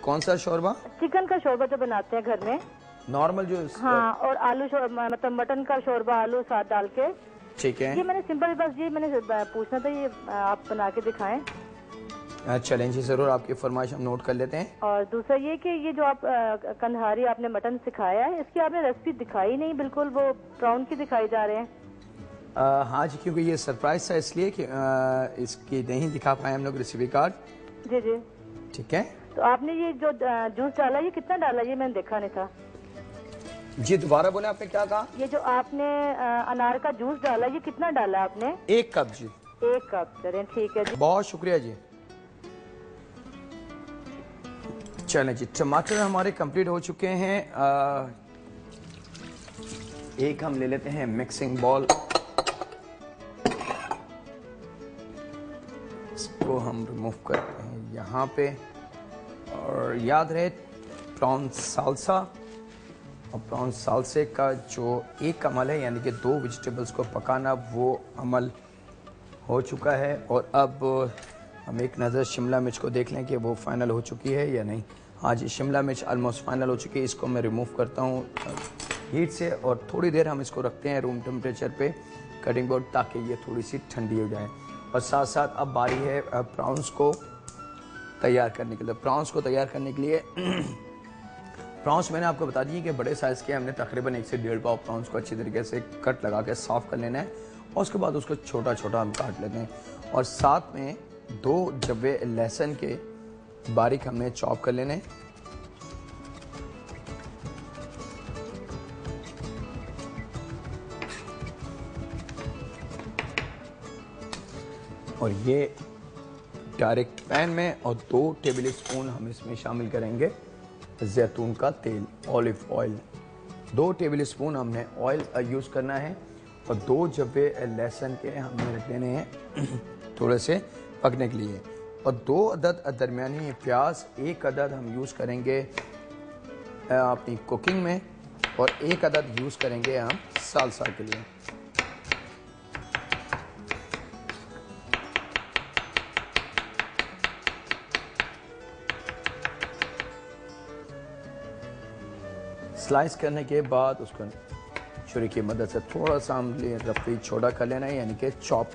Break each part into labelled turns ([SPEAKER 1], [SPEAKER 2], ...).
[SPEAKER 1] कौन सा शोरबा?
[SPEAKER 2] चिकन का शोरबा जो बनाते हैं घर में,
[SPEAKER 1] नॉर्मल जो।
[SPEAKER 2] हाँ, और आलू मतलब मटन का शोरबा, आलू साथ डाल के।
[SPEAKER 1] ठीक है,
[SPEAKER 2] ये मैंने सिंपल, बस ये मैंने पूछना था, ये आप बना के दिखाएं।
[SPEAKER 1] चलें जी, जरूर आपकी फरमाइश हम नोट कर लेते हैं।
[SPEAKER 2] और दूसरा ये कि ये जो आप कंधारी आपने मटन सिखाया है, इसकी आपने रेसिपी दिखाई नहीं, बिल्कुल वो प्राउन की दिखाई जा रहे हैं।
[SPEAKER 1] हाँ जी, क्योंकि ये सरप्राइज था इसलिए कि इसकी नहीं दिखा पाए हम लोग रेसिपी कार्ड।
[SPEAKER 2] जी जी,
[SPEAKER 1] ठीक है।
[SPEAKER 2] तो आपने ये जो जूस डाला, ये कितना डाला, ये मैंने देखा नहीं था।
[SPEAKER 1] जी दोबारा बोले, आपने क्या कहा?
[SPEAKER 2] ये जो आपने अनार का जूस डाला, ये कितना डाला आपने?
[SPEAKER 1] 1 कप जी।
[SPEAKER 2] 1 कप, चलें ठीक है जी।
[SPEAKER 1] बहुत शुक्रिया जी। चलें जी, टमाटर हमारे कंप्लीट हो चुके हैं। एक हम ले लेते हैं मिक्सिंग बॉल, इसको हम रिमूव करते हैं यहाँ पे। और याद रहे प्रॉन साल्सा, और प्रॉन साल्से का जो एक अमल है, यानी कि 2 वेजिटेबल्स को पकाना, वो अमल हो चुका है। और अब हम एक नज़र शिमला मिर्च को देख लें कि वो फाइनल हो चुकी है या नहीं। हाँ जी, शिमला मिर्च ऑलमोस्ट फाइनल हो चुकी है। इसको मैं रिमूव करता हूँ हीट से, और थोड़ी देर हम इसको रखते हैं रूम टेम्परेचर पे कटिंग बोर्ड, ताकि ये थोड़ी सी ठंडी हो जाए। और साथ साथ अब बारी है प्रॉन्स को तैयार करने के लिए। प्रॉन्स को तैयार करने के लिए प्रॉन्स मैंने आपको बता दिए कि बड़े साइज़ के हमने तकरीबन 1 से 1.5 पाव प्रॉन्स को अच्छी तरीके से कट लगा के साफ़ कर लेना है, और उसके बाद उसको छोटा छोटा हम काट लेते हैं। और साथ में 2 जब्बे लहसुन के बारीक हमने चॉप कर लेने। और ये डायरेक्ट पैन में, और 2 टेबल स्पून हम इसमें शामिल करेंगे जैतून का तेल, ऑलिव ऑयल। 2 टेबल स्पून हमने ऑयल यूज़ करना है। और 2 जब्बे लहसुन के हमने रख देने हैं थोड़े से पकने के लिए। और 2 अदद दरमियानी प्याज, 1 अदद हम यूज़ करेंगे अपनी कुकिंग में, और 1 अदद यूज़ करेंगे हम सालसा के लिए। स्लाइस करने के बाद उसको छुरी की मदद से थोड़ा सा हम रफली छोटा कर लेना है, यानी कि चॉप।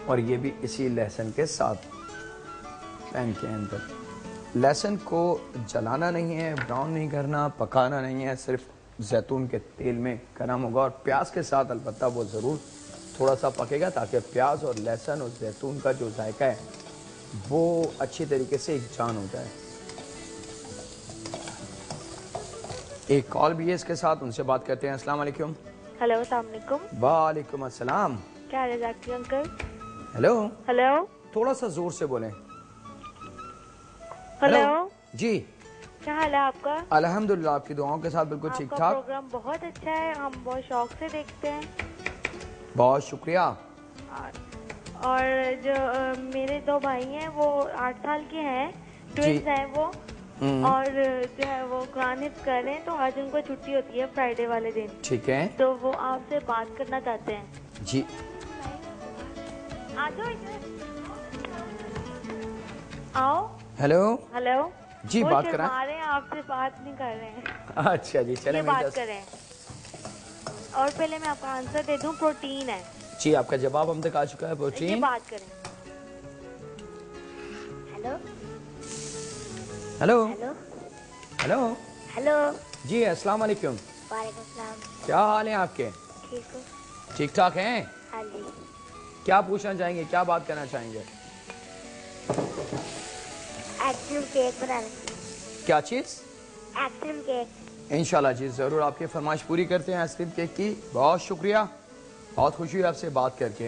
[SPEAKER 1] और ये भी इसी लहसुन के साथ पैन के अंदर। लहसुन को जलाना नहीं है, ब्राउन नहीं करना, पकाना नहीं है, सिर्फ जैतून के तेल में गरम होगा। और प्याज के साथ अलबत्ता वो ज़रूर थोड़ा सा पकेगा, ताकि प्याज और लहसुन और जैतून का जो जायका है वो अच्छी तरीके से एक जान हो जाए। एक कॉल भी है इसके साथ, उनसे बात करते हैं। अस्सलाम वालेकुम।
[SPEAKER 3] हेलो, अस्सलाम वालेकुम।
[SPEAKER 1] वालेकुम अस्सलाम।
[SPEAKER 3] क्या हाल है जाकिर अंकल?
[SPEAKER 1] हेलो
[SPEAKER 3] हेलो,
[SPEAKER 1] थोड़ा सा जोर से बोलें।
[SPEAKER 3] हेलो
[SPEAKER 1] जी,
[SPEAKER 3] क्या हाल है आपका?
[SPEAKER 1] अल्हम्दुलिल्लाह, आपकी दुआओं के साथ बिल्कुल ठीक
[SPEAKER 3] आपका
[SPEAKER 1] ठाक।
[SPEAKER 3] प्रोग्राम बहुत अच्छा है, हम बहुत शौक से देखते हैं।
[SPEAKER 1] बहुत शुक्रिया।
[SPEAKER 3] और जो मेरे 2 भाई हैं वो 8 साल के हैं, ट्विंस हैं वो, और जो है वो कुरान हिफ्ज़ कर रहे हैं, तो आज उनको छुट्टी होती है फ्राइडे वाले दिन।
[SPEAKER 1] ठीक है,
[SPEAKER 3] तो वो आपसे बात करना चाहते हैं।
[SPEAKER 1] जी
[SPEAKER 3] आ जाओ इधर। आओ।
[SPEAKER 1] हेलो
[SPEAKER 3] हेलो
[SPEAKER 1] जी,
[SPEAKER 3] वो
[SPEAKER 1] बात करें।
[SPEAKER 3] शर्मा रहे हैं, आपसे बात नहीं कर रहे हैं।
[SPEAKER 1] अच्छा जी, चलें
[SPEAKER 3] ये बात करें। और पहले मैं आपका आंसर दे दूं, प्रोटीन है
[SPEAKER 1] जी। आपका जवाब हम तक आ चुका है,
[SPEAKER 3] ये
[SPEAKER 1] प्रोटीन।
[SPEAKER 3] बात करें। Hello
[SPEAKER 1] hello
[SPEAKER 3] hello
[SPEAKER 1] hello
[SPEAKER 3] hello,
[SPEAKER 1] जी, अस्सलाम वालेकुम।
[SPEAKER 3] वालेकुम सलाम।
[SPEAKER 1] क्या हाल है आपके?
[SPEAKER 3] ठीक हो?
[SPEAKER 1] ठीक ठाक हैं?
[SPEAKER 3] हाँ जी।
[SPEAKER 1] क्या पूछना चाहेंगे, क्या बात करना चाहेंगे?
[SPEAKER 3] आइसक्रीम केक बनाने।
[SPEAKER 1] क्या चीज़?
[SPEAKER 3] Ice cream cake.
[SPEAKER 1] इंशाल्लाह जी, ज़रूर आपकी फरमाइश पूरी करते हैं आइसक्रीम केक की। बहुत शुक्रिया, बहुत खुशी हुई आपसे बात करके।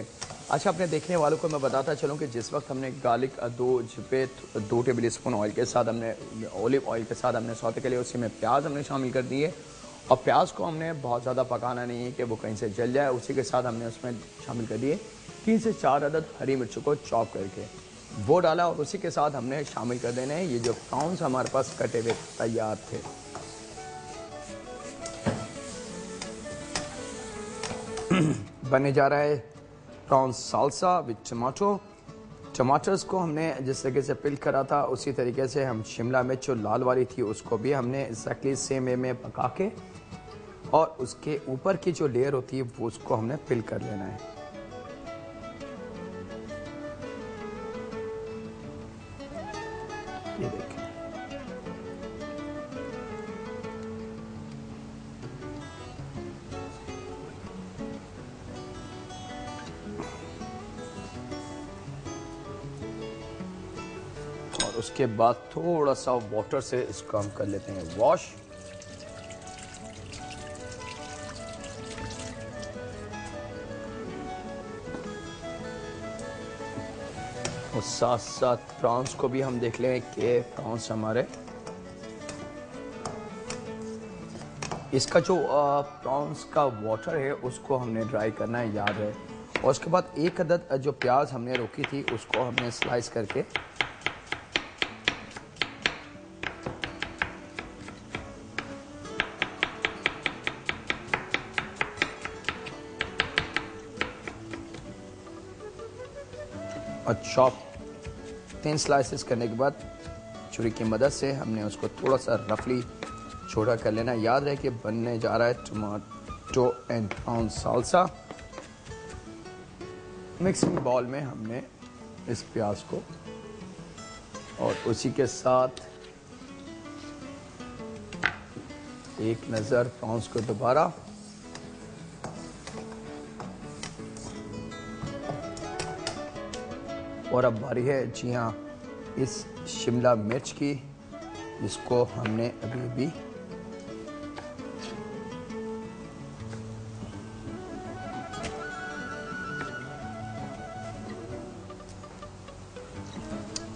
[SPEAKER 1] अच्छा, अपने देखने वालों को मैं बताता चलूँ कि जिस वक्त हमने गार्लिक 2 टेबल स्पून ऑयल के साथ हमने ऑलिव ऑयल के साथ हमने सौते के लिए उसी में प्याज हमने शामिल कर दिए। और प्याज को हमने बहुत ज़्यादा पकाना नहीं है कि वो कहीं से जल जाए। उसी के साथ हमने उसमें शामिल कर दिए 3 से 4 अदद हरी मिर्चों को चॉप करके वो डाला। और उसी के साथ हमने शामिल कर देने हैं ये जो प्रॉन्स हमारे पास कटे हुए तैयार थे। बनने जा रहा है प्रॉन्स साल्सा विद टमाटो। टमाटर्स को हमने जिस तरीके से पिल करा था उसी तरीके से हम शिमला मिर्च जो लाल वाली थी उसको भी हमने एक्जैक्टली सेम वे में पका के और उसके ऊपर की जो लेयर होती है वो उसको हमने पिल कर लेना है। ये देखें, और उसके बाद थोड़ा सा वाटर से इसको हम कर लेते हैं वॉश। और साथ साथ प्रॉन्स को भी हम देख लें कि प्रॉन्स हमारे इसका जो प्रॉन्स का वाटर है उसको हमने ड्राई करना है, याद है। और उसके बाद एक अदद जो प्याज हमने रोकी थी उसको हमने स्लाइस करके और चॉप 3 स्लाइसेस करने के बाद छुरी की मदद से हमने उसको थोड़ा सा रफली छोटा कर लेना। याद रहे कि बनने जा रहा है tomato and prawn salsa. Mixing bowl में हमने इस प्याज को और उसी के साथ एक नज़र प्रॉन्स को दोबारा, और अब बारी है जी हाँ इस शिमला मिर्च की, जिसको हमने अभी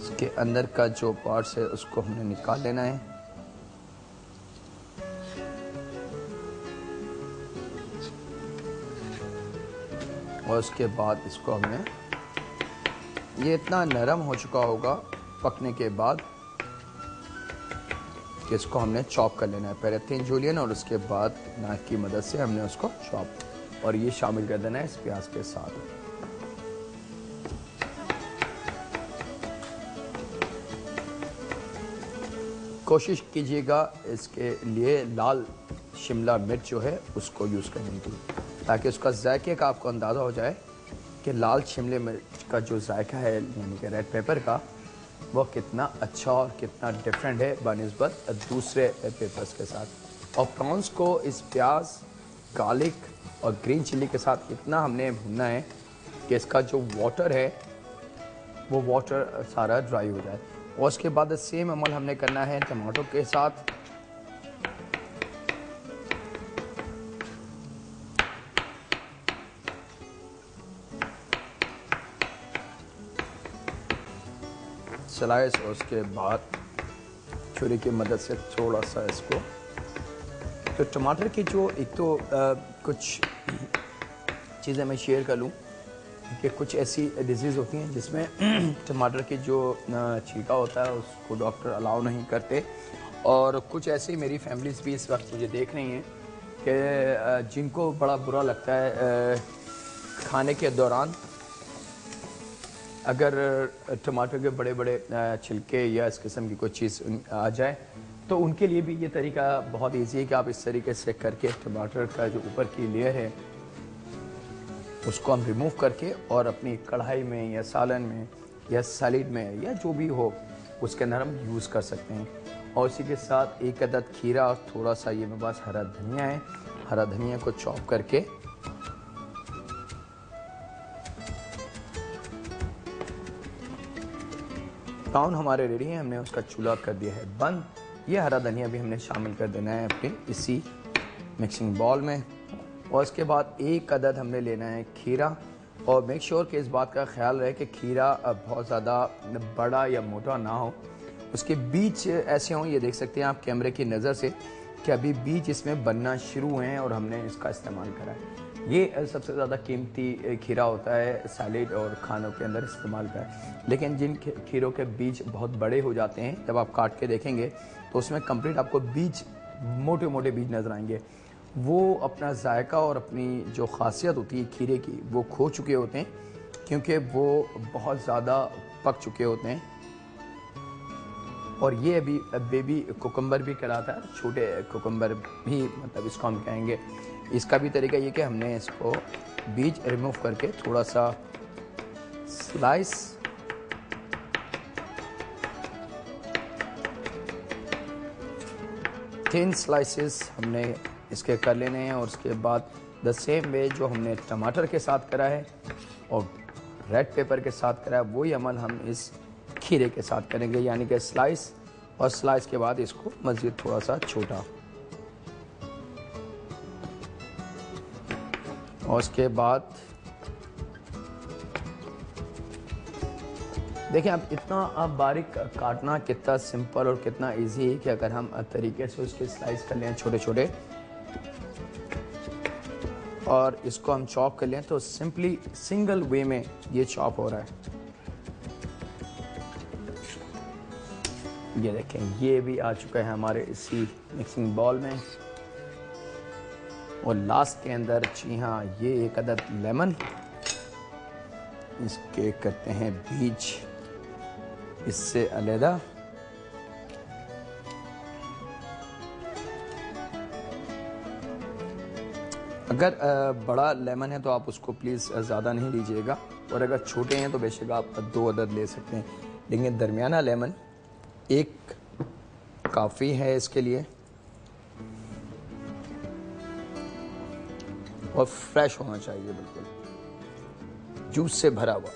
[SPEAKER 1] इसके अंदर का जो पार्ट्स है उसको हमने निकाल लेना है। और उसके बाद इसको हमने, ये इतना नरम हो चुका होगा पकने के बाद कि इसको हमने चॉप कर लेना है। पहले 3 जूलियन और उसके बाद नाइफ की मदद से हमने उसको चॉप और ये शामिल कर देना है इस प्याज के साथ। कोशिश कीजिएगा इसके लिए लाल शिमला मिर्च जो है उसको यूज़ करने की, ताकि उसका जायके का आपको अंदाज़ा हो जाए कि लाल शिमले मिर्च का जो जायका है यानी कि रेड पेपर का वो कितना अच्छा और कितना डिफरेंट है बनिस्बत दूसरे पेपर्स के साथ। और प्रॉन्स को इस प्याज, गार्लिक और ग्रीन चिली के साथ इतना हमने भूनना है कि इसका जो वाटर है वो वाटर सारा ड्राई हो जाए। और उसके बाद सेम अमल हमने करना है टमाटो के साथ। स्लाइस और उसके बाद छुरी की मदद से थोड़ा सा इसको, तो टमाटर की जो एक तो कुछ चीज़ें मैं शेयर कर लूँ कि कुछ ऐसी डिजीज़ होती हैं जिसमें टमाटर की जो छिलका होता है उसको डॉक्टर अलाउ नहीं करते। और कुछ ऐसी मेरी फैमिलीज भी इस वक्त मुझे देख रही हैं कि जिनको बड़ा बुरा लगता है खाने के दौरान अगर टमाटर के बड़े बड़े छिलके या इस किस्म की कोई चीज़ आ जाए, तो उनके लिए भी ये तरीका बहुत इजी है कि आप इस तरीके से करके टमाटर का जो ऊपर की लेयर है उसको हम रिमूव करके और अपनी कढ़ाई में या सालन में या सैलेड में या जो भी हो उसके अंदर हम यूज़ कर सकते हैं। और इसी के साथ एक अदद खीरा और थोड़ा सा ये मेरे पास हरा धनिया है, हरा धनिया को चॉप करके प्राउन हमारे रेडी हैं। हमने उसका चूल्हा कर दिया है बंद। ये हरा धनिया भी हमने शामिल कर देना है अपने इसी मिक्सिंग बाउल में। और उसके बाद एक अदद हमने लेना है खीरा, और मेक श्योर कि इस बात का ख्याल रहे कि खीरा बहुत ज़्यादा बड़ा या मोटा ना हो, उसके बीज ऐसे हों, ये देख सकते हैं आप कैमरे की नज़र से कि अभी बीज इसमें बनना शुरू हुए हैं और हमने इसका इस्तेमाल करा है। ये सबसे ज़्यादा कीमती खीरा होता है सैलेड और खानों के अंदर इस्तेमाल का है। लेकिन जिन खीरों के बीज बहुत बड़े हो जाते हैं, जब आप काट के देखेंगे तो उसमें कंप्लीट आपको बीज, मोटे मोटे बीज नज़र आएंगे। वो अपना जायका और अपनी जो खासियत होती है खीरे की वो खो चुके होते हैं, क्योंकि वो बहुत ज़्यादा पक चुके होते हैं। और ये अभी बेबी कुकम्बर भी कहलाता है, छोटे कुकम्बर भी मतलब इसको हम कहेंगे। इसका भी तरीका ये कि हमने इसको बीज रिमूव करके थोड़ा सा स्लाइस थिन स्लाइसेस हमने इसके कर लेने हैं। और उसके बाद द सेम वे जो हमने टमाटर के साथ करा है और रेड पेपर के साथ करा है, वही अमल हम इस खीरे के साथ करेंगे, यानी कि स्लाइस और स्लाइस के बाद इसको मज़ीद थोड़ा सा छोटा। और उसके बाद देखिए आप इतना आप बारीक काटना कितना सिंपल और कितना इजी है कि अगर हम तरीके से उसके स्लाइस कर लें छोटे छोटे और इसको हम चॉप कर लें तो सिंपली सिंगल वे में ये चॉप हो रहा है। ये देखें, ये भी आ चुका है हमारे इसी मिक्सिंग बॉल में। और लास्ट के अंदर जी हाँ, ये एक अदद लेमन, इसके करते हैं बीज इससे अलहदा। अगर बड़ा लेमन है तो आप उसको प्लीज़ ज़्यादा नहीं लीजिएगा, और अगर छोटे हैं तो बेशक आप 2 अदद ले सकते हैं, लेकिन दरमियाना लेमन एक काफ़ी है इसके लिए। और फ्रेश होना चाहिए, बिल्कुल जूस से भरा हुआ।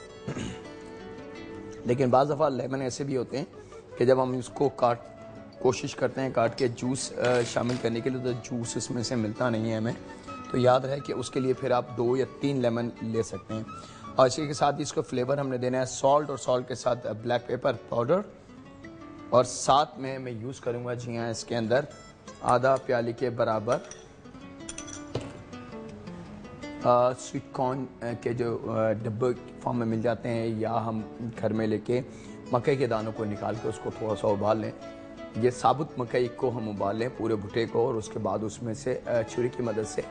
[SPEAKER 1] लेकिन बाज़ दफ़ा लेमन ऐसे भी होते हैं कि जब हम इसको कोशिश करते हैं काट के जूस शामिल करने के लिए, तो जूस इसमें से मिलता नहीं है हमें। तो याद रहे कि उसके लिए फिर आप 2 या 3 लेमन ले सकते हैं। और इसी के साथ ही इसको फ्लेवर हमने देना है सॉल्ट, और सॉल्ट के साथ ब्लैक पेपर पाउडर, और साथ में मैं यूज़ करूँगा जी हाँ इसके अंदर आधा प्याली के बराबर स्वीट कॉर्न के जो डब्बे फॉर्म में मिल जाते हैं, या हम घर में लेके मकई के दानों को निकाल के उसको थोड़ा सा उबाल लें। ये साबुत मकई को हम उबाल लें पूरे भुट्टे को, और उसके बाद उसमें से छुरी की मदद से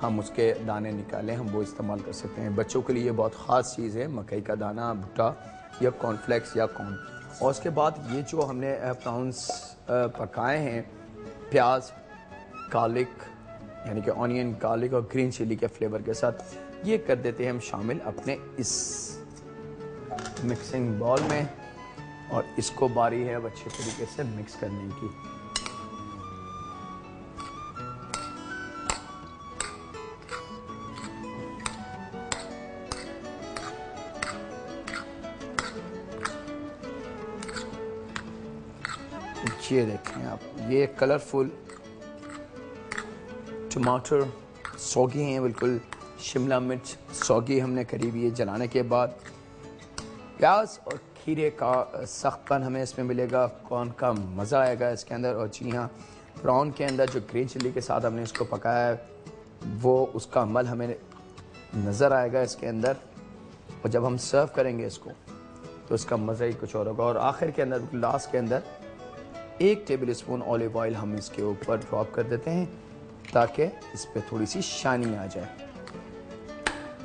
[SPEAKER 1] हम उसके दाने निकालें, हम वो इस्तेमाल कर सकते हैं। बच्चों के लिए ये बहुत ख़ास चीज़ है, मकई का दाना, भुट्टा या कॉर्नफ्लेक्स या कॉर्न। और उसके बाद ये जो हमने प्रॉन्स पकाए हैं, प्याज, गार्लिक यानी कि ऑनियन, गार्लिक और ग्रीन चिली के फ्लेवर के साथ, ये कर देते हैं हम शामिल अपने इस मिक्सिंग बॉल में। और इसको बारी है अब अच्छे तरीके से मिक्स करने की। ये देखें आप, ये कलरफुल टमाटर सौगी हैं, बिल्कुल शिमला मिर्च सौगी हमने करी हुई है जलाने के बाद। प्याज और खीरे का सख्तपन हमें इसमें मिलेगा, कॉर्न का मज़ा आएगा इसके अंदर। और जी हाँ, प्रॉन के अंदर जो ग्रीन चिली के साथ हमने इसको पकाया है, वो उसका अमल हमें नज़र आएगा इसके अंदर। और जब हम सर्व करेंगे इसको तो इसका मज़ा ही कुछ और होगा। और आखिर के अंदर, लास्ट के अंदर 1 टेबल स्पून ऑलिव ऑयल हम इसके ऊपर ड्रॉप कर देते हैं, ताकि इस पर थोड़ी सी शाइनिंग आ जाए।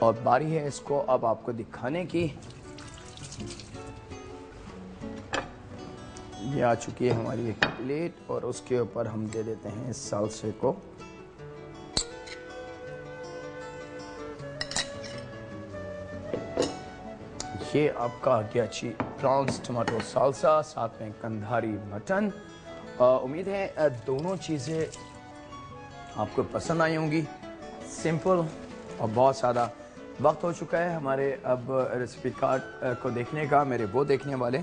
[SPEAKER 1] और बारी है इसको अब आपको दिखाने की। ये आ चुकी है हमारी एक प्लेट, और उसके ऊपर हम दे देते हैं इस सालसे को। ये आपका आ गया अच्छी प्रॉन्स टमाटो सालसा, साथ में कंधारी मटन। उम्मीद है दोनों चीज़ें आपको पसंद आई होंगी। सिंपल और बहुत ज़्यादा। वक्त हो चुका है हमारे अब रेसिपी कार्ड को देखने का। मेरे वो देखने वाले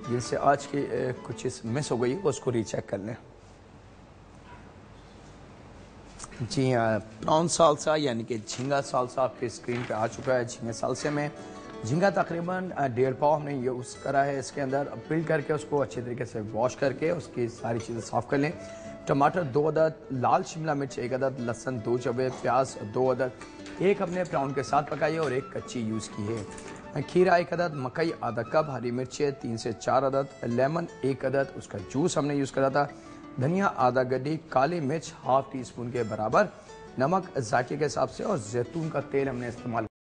[SPEAKER 1] जिनसे आज की कुछ चीज़ मिस हो गई, उसको रीचेक कर लें। जी हाँ, प्रॉन सालसा यानी कि झींगा सालसा आपके स्क्रीन पे आ चुका है। झींगे सालसे में झींगा तकरीबन 1.5 पाव हमने यूज़ करा है इसके अंदर। पील करके उसको अच्छे तरीके से वॉश करके उसकी सारी चीज़ें साफ़ कर लें। टमाटर 2 अदद, लाल शिमला मिर्च 1 अदद, लहसुन 2 जवे, प्याज 2 अदद, एक हमने प्राउन के साथ पकाई है और एक कच्ची यूज़ की है। खीरा 1 अदद, मकई आधा कप, हरी मिर्चें 3 से 4 अदद, लेमन 1 अदद, उसका जूस हमने यूज़ करा था, धनिया आधा गड्डी, काली मिर्च ½ टी स्पून के बराबर, नमक जायके के हिसाब से और जैतून का तेल हमने इस्तेमाल